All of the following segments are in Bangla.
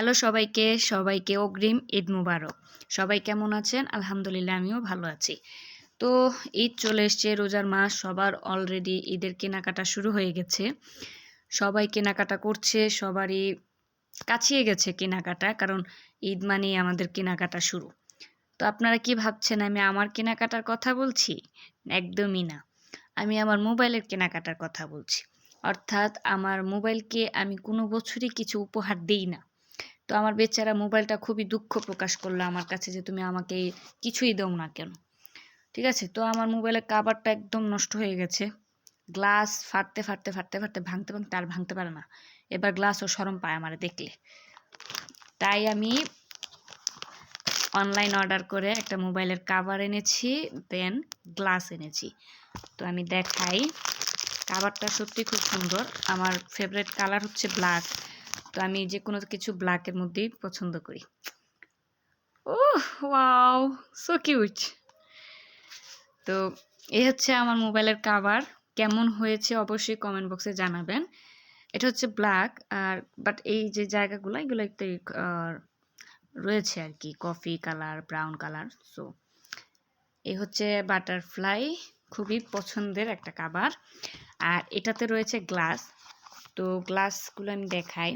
হ্যালো সবাইকে, সবাইকে অগ্রিম ঈদ মুবারক। সবাই কেমন আছেন? আলহামদুলিল্লাহ আমিও ভালো আছি। তো ঈদ চলে এসছে, রোজার মাস, সবার অলরেডি ঈদের কেনাকাটা শুরু হয়ে গেছে। সবাই কেনাকাটা করছে, সবারই কাছিয়ে গেছে কেনাকাটা, কারণ ঈদ মানেই আমাদের কেনাকাটা শুরু। তো আপনারা কি ভাবছেন আমি আমার কেনাকাটার কথা বলছি? একদমই না। আমি আমার মোবাইলের কেনাকাটার কথা বলছি। অর্থাৎ আমার মোবাইলকে আমি কোনো বছরই কিছু উপহার দেই না। তো আমার বেচারা মোবাইলটা খুবই দুঃখ প্রকাশ করলো আমার কাছে যে তুমি আমাকে কিছুই দাও না কেন। ঠিক আছে, তো আমার মোবাইলের কাভারটা একদম নষ্ট হয়ে গেছে। গ্লাস ফাটতে ফাটতে ফাটতে ফাটতে ভাঙতে ভাঙতে আর ভাঙতে পারে না। এবার গ্লাসও শরম পায় আমার দেখলে। তাই আমি অনলাইন অর্ডার করে একটা মোবাইলের কাভার এনেছি, দেন গ্লাস এনেছি। তো আমি দেখাই, কাভারটা সত্যি খুব সুন্দর। আমার ফেভারিট কালার হচ্ছে ব্ল্যাক। তো আমি যে কোনো কিছু ব্ল্যাকের মধ্যেই পছন্দ করি। ওহ ওয়াও, সো কিউট। তো এই হচ্ছে আমার মোবাইলের কাভার। কেমন হয়েছে অবশ্যই কমেন্ট বক্সে জানাবেন। এটা হচ্ছে ব্ল্যাক, আর বাট এই যে জায়গাগুলো এগুলো একটু রয়েছে আর কি, coffee colour, brown colour. So এই হচ্ছে বাটারফ্লাই, খুবই পছন্দের একটা কাভার। আর এটাতে রয়েছে গ্লাস। তো গ্লাসগুলো আমি দেখাই।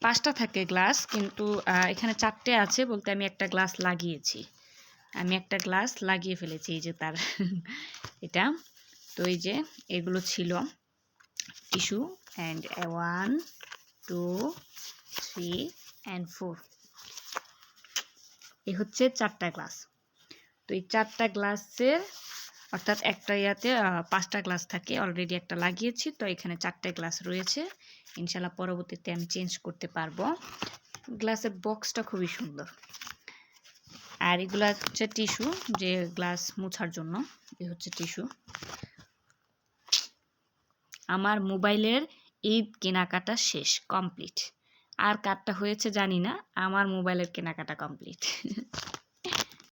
5টা থাকে গ্লাস, কিন্তু এখানে 4টে আছে, বলতে আমি একটা গ্লাস লাগিয়েছি। আমি একটা গ্লাস লাগিয়ে ফেলেছি, এই যে তার এটা। তো এই যে এগুলো ছিল টিস্যু, অ্যান্ড 1 2 3 অ্যান্ড 4। এই হচ্ছে 4টা গ্লাস। তো এই 4টা গ্লাসের, অর্থাৎ একটা ইয়াতে 5টা গ্লাস থাকে, অলরেডি একটা লাগিয়েছি। তো এখানে 4টে গ্লাস রয়েছে, ইনশাল্লাহ পরবর্তীতে আমি চেঞ্জ করতে পারবো। গ্লাসের বক্সটা খুবই সুন্দর। আর এগুলা হচ্ছে টিস্যু, যে গ্লাস মোছার জন্য। এই হচ্ছে টিস্যু। আমার মোবাইলের ঈদ কেনাকাটা শেষ, কমপ্লিট। আর কারটা হয়েছে জানি না, আমার মোবাইলের কেনাকাটা কমপ্লিট।